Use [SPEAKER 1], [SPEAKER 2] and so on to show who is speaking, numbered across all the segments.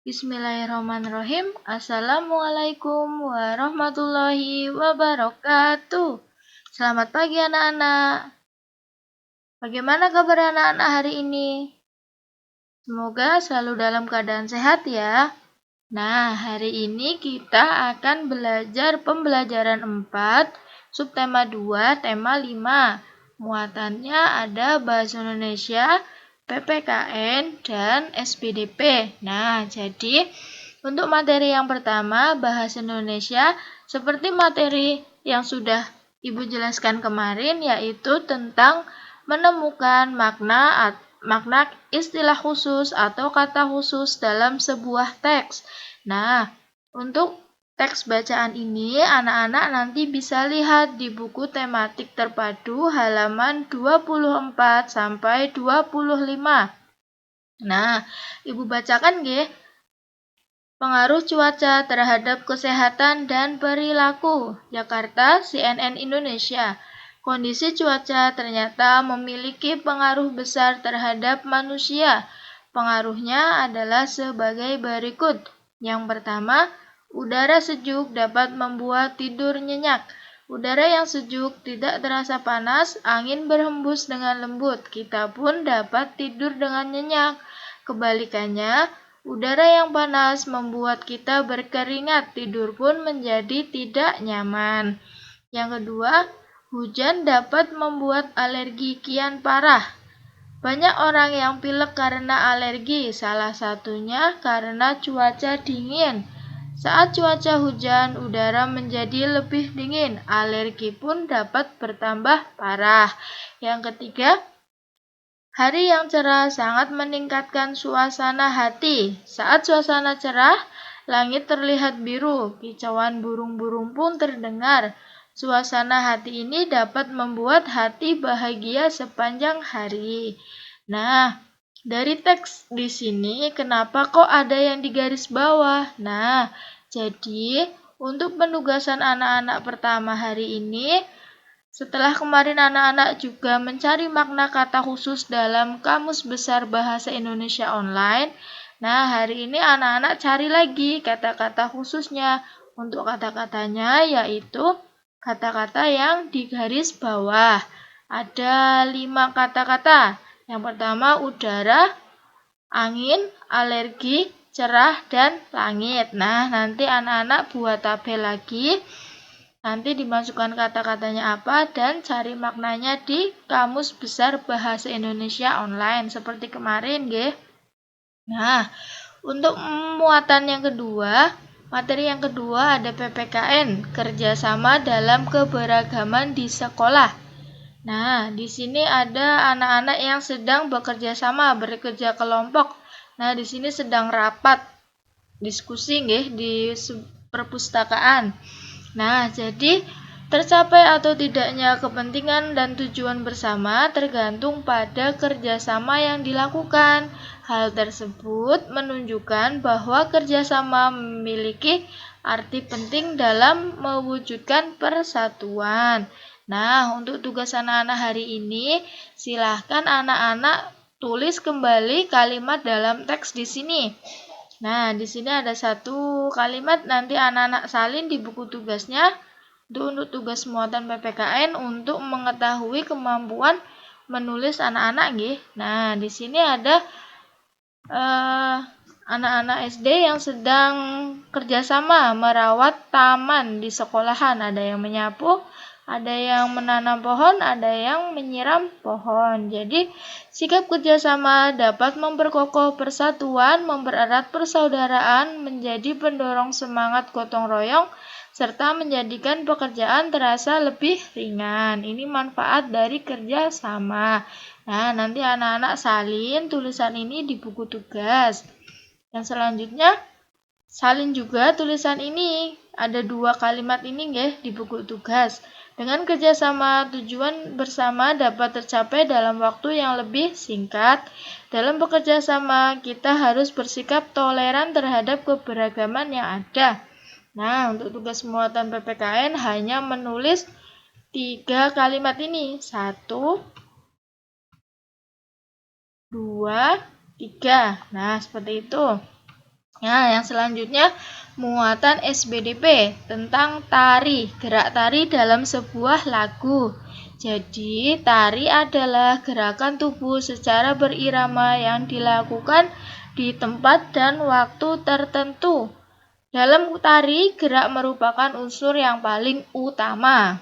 [SPEAKER 1] Bismillahirrahmanirrahim. Assalamualaikum warahmatullahi wabarakatuh. Selamat pagi anak-anak. Bagaimana kabar anak-anak hari ini? Semoga selalu dalam keadaan sehat ya. Nah, hari ini kita akan belajar pembelajaran 4, subtema 2, tema 5. Muatannya ada Bahasa Indonesia, PPKN, dan SPDP. Nah, jadi untuk materi yang pertama, Bahasa Indonesia, seperti materi yang sudah Ibu jelaskan kemarin, yaitu tentang menemukan makna istilah khusus atau kata khusus dalam sebuah teks. Nah, untuk teks bacaan ini anak-anak nanti bisa lihat di buku tematik terpadu halaman 24 sampai 25. Nah, Ibu bacakan nggih. Pengaruh cuaca terhadap kesehatan dan perilaku. Jakarta, CNN Indonesia. Kondisi cuaca ternyata memiliki pengaruh besar terhadap manusia. Pengaruhnya adalah sebagai berikut. Yang pertama, udara sejuk dapat membuat tidur nyenyak. Udara yang sejuk tidak terasa panas, angin berhembus dengan lembut. Kita pun dapat tidur dengan nyenyak. Kebalikannya, udara yang panas membuat kita berkeringat, tidur pun menjadi tidak nyaman. Yang kedua, hujan dapat membuat alergi kian parah. Banyak orang yang pilek karena alergi, salah satunya karena cuaca dingin. Saat cuaca hujan, udara menjadi lebih dingin, alergi pun dapat bertambah parah. Yang ketiga, hari yang cerah sangat meningkatkan suasana hati. Saat suasana cerah, langit terlihat biru, kicauan burung-burung pun terdengar. Suasana hati ini dapat membuat hati bahagia sepanjang hari. Nah, dari teks di sini, kenapa kok ada yang di garis bawah? Nah, jadi untuk penugasan anak-anak pertama hari ini, setelah kemarin anak-anak juga mencari makna kata khusus dalam Kamus Besar Bahasa Indonesia Online. Nah, hari ini anak-anak cari lagi kata-kata khususnya. Untuk kata-katanya yaitu kata-kata yang di garis bawah. Ada 5 kata-kata. Yang pertama udara, angin, alergi, cerah, dan langit. Nah, nanti anak-anak buat tabel lagi. Nanti dimasukkan kata-katanya apa dan cari maknanya di Kamus Besar Bahasa Indonesia Online seperti kemarin, nggih. Nah, untuk muatan yang kedua, materi yang kedua ada PPKN, kerjasama dalam keberagaman di sekolah. Nah, di sini ada anak-anak yang sedang bekerja sama, bekerja kelompok. Nah, di sini sedang rapat, diskusi nggih di perpustakaan. Nah, jadi tercapai atau tidaknya kepentingan dan tujuan bersama tergantung pada kerjasama yang dilakukan. Hal tersebut menunjukkan bahwa kerjasama memiliki arti penting dalam mewujudkan persatuan. Nah, untuk tugas anak-anak hari ini, silahkan anak-anak tulis kembali kalimat dalam teks di sini. Nah, di sini ada satu kalimat, nanti anak-anak salin di buku tugasnya. Untuk tugas muatan PPKN untuk mengetahui kemampuan menulis anak-anak nggih. Nah, di sini ada anak-anak SD yang sedang kerjasama merawat taman di sekolahan. Ada yang menyapu, ada yang menanam pohon, ada yang menyiram pohon. Jadi, sikap kerjasama dapat memperkokoh persatuan, mempererat persaudaraan, menjadi pendorong semangat gotong royong, serta menjadikan pekerjaan terasa lebih ringan. Ini manfaat dari kerjasama. Nah, nanti anak-anak salin tulisan ini di buku tugas. Yang selanjutnya, salin juga tulisan ini. Ada 2 kalimat ini nggih di buku tugas. Dengan kerjasama, tujuan bersama dapat tercapai dalam waktu yang lebih singkat. Dalam bekerja sama, kita harus bersikap toleran terhadap keberagaman yang ada. Nah, untuk tugas muatan PPKN hanya menulis 3 kalimat ini. 1, 2, 3. Nah, seperti itu. Nah, yang selanjutnya muatan SBDP tentang tari, gerak tari dalam sebuah lagu. Jadi, tari adalah gerakan tubuh secara berirama yang dilakukan di tempat dan waktu tertentu. Dalam tari, gerak merupakan unsur yang paling utama.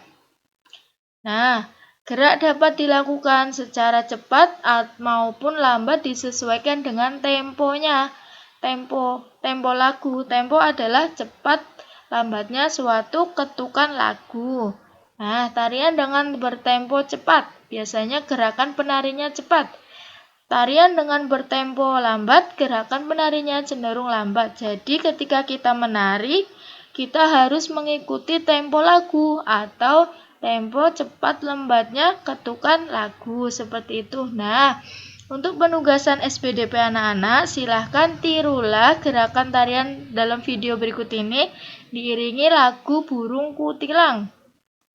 [SPEAKER 1] Nah, gerak dapat dilakukan secara cepat maupun lambat disesuaikan dengan temponya. Tempo lagu. Tempo adalah cepat lambatnya suatu ketukan lagu. Nah, tarian dengan bertempo cepat. Biasanya gerakan penarinya cepat. Tarian dengan bertempo lambat, gerakan penarinya cenderung lambat. Jadi ketika kita menari, kita harus mengikuti tempo lagu atau tempo cepat lambatnya ketukan lagu. Seperti itu. Nah, untuk penugasan SPDP anak-anak, silahkan tirulah gerakan tarian dalam video berikut ini diiringi lagu Burung Kutilang.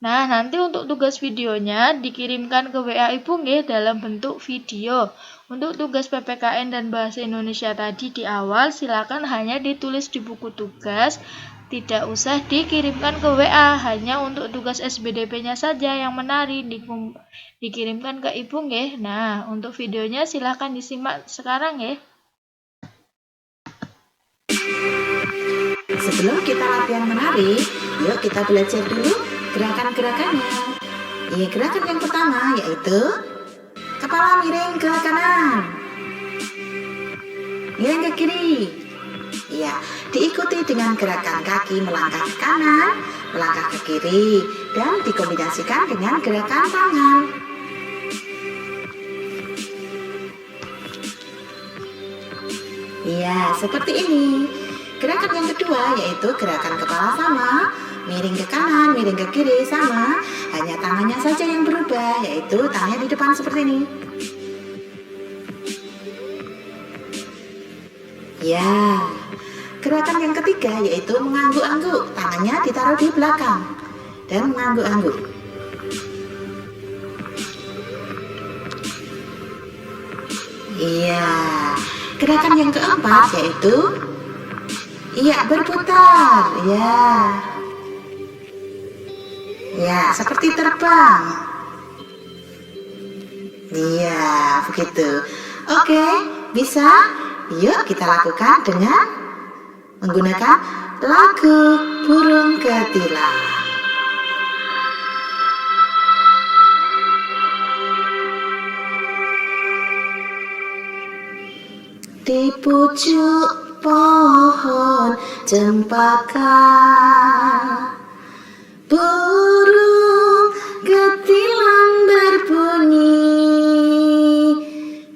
[SPEAKER 1] Nah, nanti untuk tugas videonya dikirimkan ke WA Ibu nggih dalam bentuk video. Untuk tugas PPKN dan Bahasa Indonesia tadi di awal, silakan hanya ditulis di buku tugas, tidak usah dikirimkan ke WA, hanya untuk tugas SBDP-nya saja yang menari dikirimkan ke Ibu nggih. Nah, untuk videonya silakan disimak sekarang ya.
[SPEAKER 2] Sebelum kita latihan menari, yuk kita belajar dulu gerakan-gerakannya. Gerakan yang pertama yaitu kepala miring ke kanan, miring ke kiri. Diikuti dengan gerakan kaki melangkah ke kanan, melangkah ke kiri, dan dikombinasikan dengan gerakan tangan. Seperti ini. Gerakan yang kedua yaitu gerakan kepala sama, miring ke kanan, miring ke kiri sama, hanya tangannya saja yang berubah, yaitu tangannya di depan seperti ini. Gerakan yang ketiga yaitu mengangguk-angguk, tangannya ditaruh di belakang dan mengangguk-angguk. Gerakan yang keempat yaitu berputar. Seperti terbang. Begitu. Oke, bisa? Yuk kita lakukan dengan menggunakan lagu Burung Kutilang. Di pucuk pohon cempaka, burung kutilang berbunyi,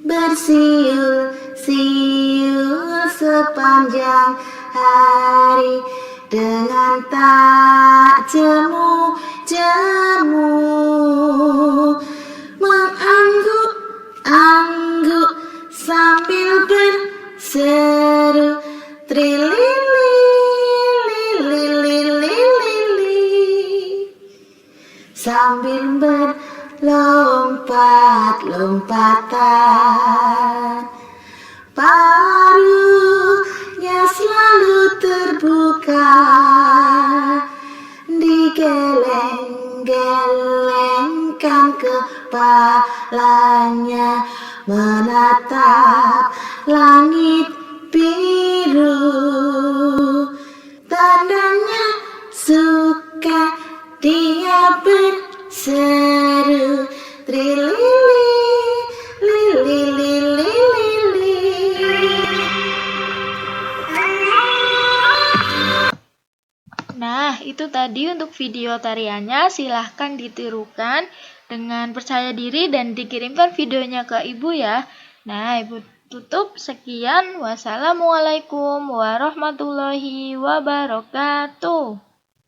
[SPEAKER 2] bersiul-siul sepanjang hari, dengan tak jemu-jemu, mengangguk-angguk sambil berseru trilili, sambil berlompat-lompatan, paruhnya selalu terbuka, digeleng-gelengkan kepalanya, menatap langit biru, tandanya suka dia berseru trilili, lili.
[SPEAKER 1] Nah, itu tadi untuk video tariannya, silahkan ditirukan dengan percaya diri dan dikirimkan videonya ke Ibu ya. Nah, Ibu tutup. Sekian. Wassalamualaikum warahmatullahi wabarakatuh.